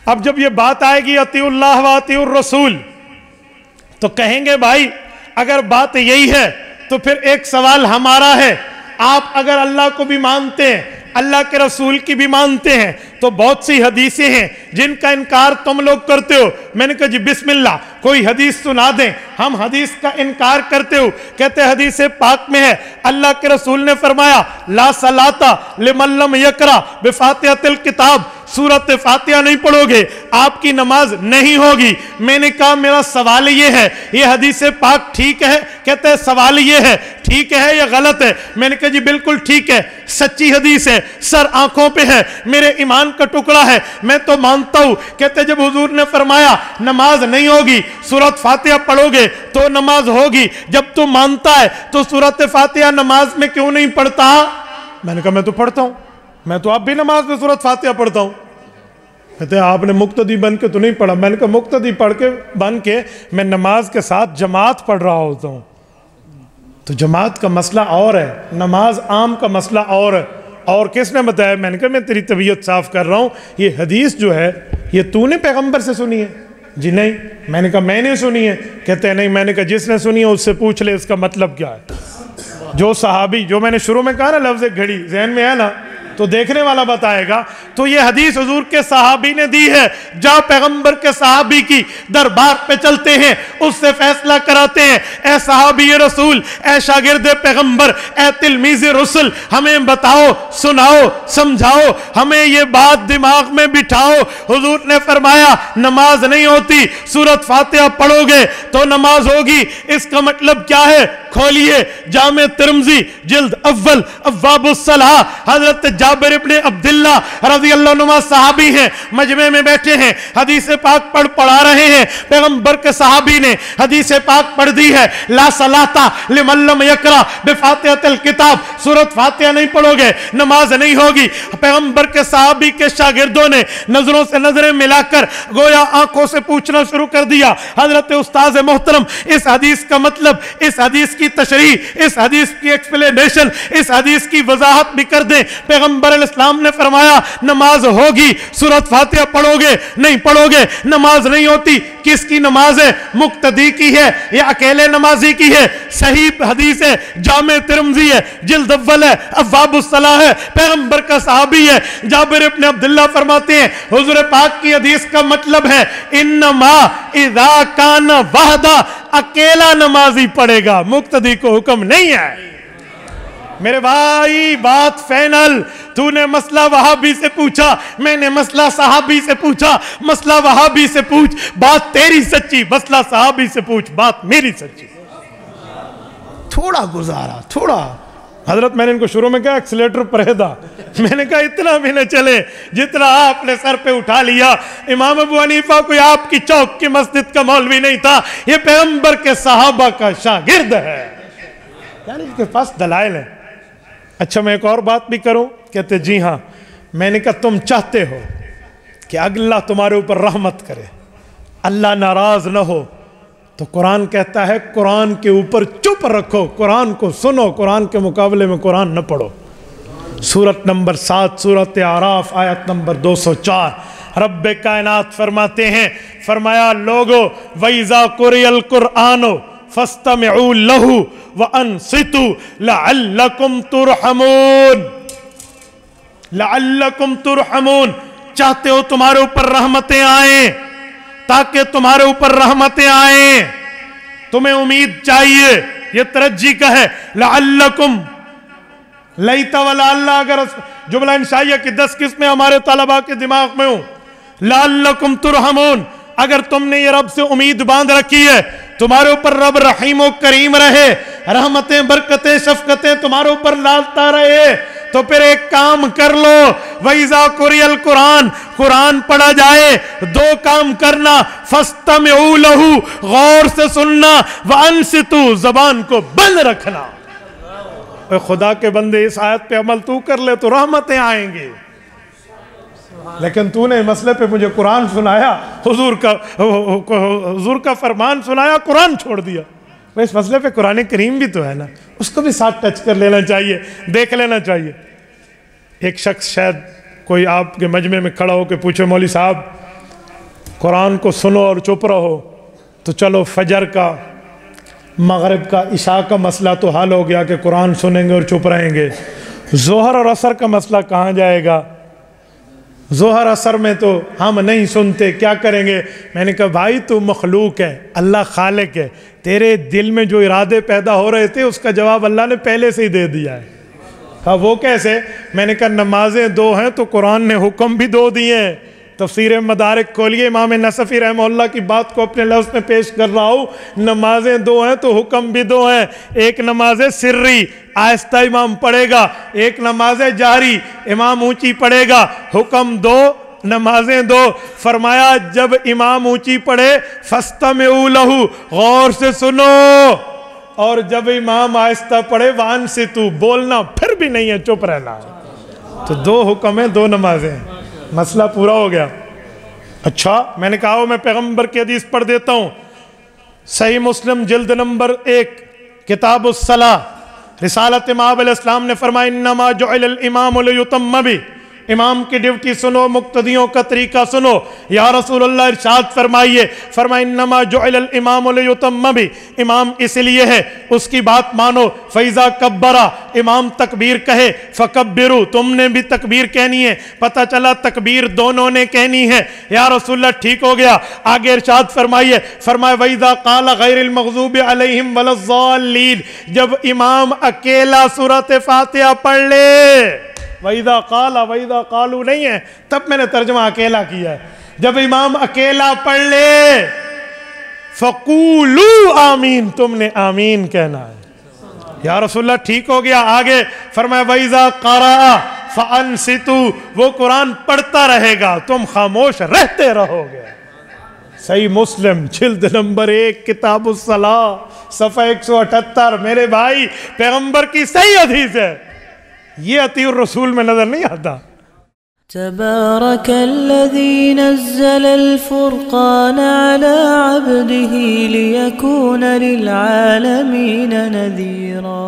اب جب یہ بات آئے گی اطیعوا اللہ و اطیعوا الرسول، تو کہیں گے بھائی اگر بات یہی ہے تو پھر ایک سوال ہمارا ہے، آپ اگر اللہ کو بھی مانتے ہیں، اللہ کے رسول کی بھی مانتے ہیں، تو بہت سی حدیثیں ہیں جن کا انکار تم لوگ کرتے ہو۔ میں نے کہا جی بسم اللہ کوئی حدیث سنا دیں، ہم حدیث کا انکار کرتے ہو۔ کہتے حدیث پاک میں ہے اللہ کے رسول نے فرمایا لا صلاۃ لمن لم یقرأ بفاتحۃ الکتاب، سورۃ فاتحہ نہیں پڑھو گے آپ کی نماز نہیں ہوگی۔ میں نے کہا میرا سوال یہ ہے یہ حدیث پاک ٹھیک ہے؟ کہتے ہیں سوال یہ ہے ٹھیک ہے یا غلط ہے؟ میں نے کہا جی بالکل ٹھیک ہے، سچی حدیث ہے، سر آنکھوں پہ ہے، میرے ایمان کا ٹکڑا ہے، میں تو مانتا ہوں۔ کہتے جب حضور نے فرمایا نماز نہیں ہوگی سورۃ فاتحہ پڑھو گے تو نماز ہوگی، جب تو مانتا ہے تو سورۃ فاتحہ نماز میں کیوں نہیں پڑھتا؟ میں نے کہا میں تو پڑھتا ہوں، میں تو اب بھی نماز میں سورۃ فاتحہ پڑھتا ہوں۔ کہتے ہیں آپ نے مقتدی بن کے تو نہیں پڑھا۔ میں نے کہا مقتدی بن کے میں نماز کے ساتھ جماعت پڑھ رہا ہوتا ہوں، تو جماعت کا مسئلہ اور ہے، نماز عام کا مسئلہ اور ہے۔ اور کس نے بتایا؟ میں نے کہا میں تیری طبیعت صاف کر رہا ہوں، یہ حدیث جو ہے یہ تو نے پیغمبر سے سنی ہے؟ جی نہیں۔ میں نے کہا میں نے سنی ہے؟ کہتے ہیں نہیں۔ میں نے کہا جس نے سنی ہے اس سے پوچھ لے اس کا مطلب کیا ہے۔ جو صحابی، جو میں نے شروع میں کہا نا لفظ گھڑی ذہن میں ہے نا تو دیکھنے والا بتائے گا، تو یہ حدیث حضور کے صحابی نے دی ہے، جا پیغمبر کے صحابی کی دربار پہ چلتے ہیں، اس سے فیصلہ کراتے ہیں، اے صحابی رسول، اے شاگرد پیغمبر، اے تلمیذ رسول، ہمیں بتاؤ، سناؤ، سمجھاؤ، ہمیں یہ بات دماغ میں بٹھاؤ۔ حضور نے فرمایا نماز نہیں ہوتی سورۃ فاتحہ پڑھو گے تو نماز ہوگی۔ اس کا مطلب کیا ہے؟ کھولیے جامع ترمذی جلد اول ابواب الصلاۃ، حضرت جابر ابن عبداللہ رضی اللہ عنہ صحابی ہیں، مجمع میں بیٹھے ہیں، حدیث پاک پڑھا رہے ہیں، پیغمبر کے صحابی نے حدیث پاک پڑھ دی ہے لا صلاۃ لمن لم یقرأ بفاتحۃ الکتاب، سورۃ فاتحہ نہیں پڑھو گے نماز نہیں ہوگی۔ پیغمبر کے صحابی کے شاگردوں نے نظروں سے نظریں ملا کر گویا آنکھوں سے پوچھنا شروع کر دیا، حضرت استاذ محترم اس حدیث کا مطلب، اس حدیث کی تشریح، اس حدیث کی ایکسپلینیشن، اس حدیث کی وضاحت بھی کر دیں۔ پیغمبر علیہ السلام نے فرمایا نماز ہوگی سورۃ فاتحہ پڑھو گے نہیں پڑھو گے نماز نہیں ہوتی۔ کس کی نماز ہے؟ مقتدی کی ہے یا اکیلے نمازی کی ہے؟ صحیح حدیث ہے، جامع ترمذی ہے، جلد اول ہے، ابواب الصلاۃ ہے، پیغمبر کا صحابی ہے، جابر ابن عبداللہ فرماتے ہیں حضور پاک کی حدیث کا مطلب ہے انما اذا کان وحدہ، اکیلا نمازی پڑھے گا، مقتدی کو حکم نہیں ہے۔ میرے بھائی بات فائنل، تو نے مسئلہ وہابی سے پوچھا، میں نے مسئلہ صحابی سے پوچھا، مسئلہ وہابی سے پوچھ بات تیری سچی، مسئلہ صحابی سے پوچھ بات میری سچی۔ تھوڑا گزارا، تھوڑا حضرت میں نے ان کو شروع میں کہا ایکسیلیٹر پرہیدا، میں نے کہا اتنا بھی نہ چلے جتنا آپ نے سر پہ اٹھا لیا۔ امام ابو حنیفہ کوئی آپ کی چوک کی مسجد کا مولوی نہیں تھا، یہ پیغمبر کے صحابہ کا شاگرد ہے، یعنی اس کے پاس دلائل ہیں۔ اچھا میں ایک اور بات بھی کروں؟ کہتے جی ہاں۔ میں نے کہا تم چاہتے ہو کہ اللہ تمہارے اوپر رحمت کرے، اللہ ناراض نہ ہو، تو قرآن کہتا ہے قرآن کے اوپر چپ رکھو، قرآن کو سنو، قرآن کے مقابلے میں قرآن نہ پڑھو۔ سورت نمبر 7 سورت اعراف آیت نمبر 204 رب کائنات فرماتے ہیں، فرمایا لوگو وَإِذَا قُرِئَ الْقُرْآنُ فَاسْتَمِعُوا لَهُ وَأَنصِتُوا لَعَلَّكُمْ تُرْحَمُونَ۔ لَعَلَّكُمْ تُرْحَمُونَ، چاہتے ہو تمہارے اوپر رحمتیں آئیں، تاکہ تمہارے اوپر رحمتیں آئیں، تمہیں امید چاہیے، یہ ترجی کا ہے۔ لَعَلَّكُمْ لیتا وَلَعَلَّ، اگر جملہ انشائیہ کی 10 قسمیں ہمارے طلباء کے دماغ میں ہوں، لَعَلَّكُمْ تُرْحَمُونَ، اگر تم نے یہ رب سے امید باندھ رکھی ہے تمہارے اوپر رب رحیم و کریم رہے، رحمتیں برکتیں شفقتیں تمہارے اوپر ڈالتا رہے، تو پھر ایک کام کر لو، وَإِذَا قُرِئَ الْقُرْآنُ، قرآن پڑھا جائے 2 کام کرنا، فَاسْتَمِعُوا لَهُ، غور سے سننا، وَأَنصِتُوا، زبان کو بند رکھنا۔ اے خدا کے بندے اس آیت پہ عمل تو کر لے تو رحمتیں آئیں گی، لیکن تو نے مسئلے پہ مجھے قرآن سنایا، حضور کا فرمان سنایا، قرآن چھوڑ دیا۔ اس مسئلے پہ قرآن کریم بھی تو ہے نا، اس کو بھی ساتھ ٹچ کر لینا چاہیے، دیکھ لینا چاہیے۔ ایک شخص شاید کوئی آپ کے مجمع میں کھڑا ہو کے پوچھے مولوی صاحب قرآن کو سنو اور چپ رہو، تو چلو فجر کا، مغرب کا، عشاء کا مسئلہ تو حل ہو گیا کہ قرآن سنیں گے اور چپ رہیں گے، ظہر اور عصر کا مسئلہ کہاں جائے گا؟ ظہر عصر میں تو ہم نہیں سنتے، کیا کریں گے؟ میں نے کہا بھائی تو مخلوق ہے، اللہ خالق ہے، تیرے دل میں جو ارادے پیدا ہو رہے تھے اس کا جواب اللہ نے پہلے سے ہی دے دیا ہے۔ کہا وہ کیسے؟ میں نے کہا نمازیں دو ہیں تو قرآن نے حکم بھی دو دیے ہیں۔ تفسیر مدارک کھولیے، امام نصفی رحمہ اللہ کی بات کو اپنے لفظ میں پیش کر رہا ہوں، نمازیں دو ہیں تو حکم بھی دو ہیں، ایک نماز سری آہستہ امام پڑھے گا، ایک نماز جہری امام اونچی پڑھے گا، حکم دو، نمازیں دو۔ فرمایا جب امام اونچی پڑھے فاستمعوا لہ، غور سے سنو، اور جب امام آہستہ پڑھے وانصتوا، بولنا پھر بھی نہیں ہے، چپ رہنا ہے۔ تو دو حکم ہیں، دو نمازیں، مسئلہ پورا ہو گیا۔ اچھا میں نے کہا میں پیغمبر کی حدیث پڑھ دیتا ہوں، صحیح مسلم جلد نمبر 1 کتاب الصلاۃ، رسالت امام علیہ السلام نے فرمایا انما جعل الامام لیتم بہ، امام کی ڈیوٹی سنو، مقتدیوں کا طریقہ سنو۔ یا رسول اللہ ارشاد فرمائیے، فرمایا انما جعل الامام لیتم بہ، امام اس لیے ہے اس کی بات مانو، فاذا کبر، امام تکبیر کہے، فکبروا، تم نے بھی تکبیر کہنی ہے۔ پتہ چلا تکبیر دونوں نے کہنی ہے۔ یا رسول اللہ ٹھیک ہو گیا، آگے ارشاد فرمائیے، فرمایا وَإِذَا قَالَ غَيْرِ الْمَغْضُوبِ عَلَيْهِمْ وَلَا الضَّالِّينَ، جب امام اکیلا سورۃ فاتحہ پڑھ لے، وَإِذَا قَالَ وَإِذَا قَالُوا نہیں ہے، تب میں نے ترجمہ اکیلا کیا ہے، جب امام اکیلا پڑھ لے فَقُولُوا آمین، تم نے آمین کہنا ہے۔ یا رسول اللہ ٹھیک ہو گیا، آگے فرمایا وَإِذَا قَرَأَ فَأَنصِتُوا، وہ قرآن پڑھتا رہے گا، تم خاموش رہتے رہو گے۔ صحیح مسلم جلد نمبر 1 کتاب الصلاۃ صفحہ 178۔ میرے بھائی پیغمبر کی صحیح حدیث ہے، یہ اطیع الرسول میں نظر نہیں آتا۔ تبارك الذي نزل الفرقان على عبده ليكون للعالمين نذيرا۔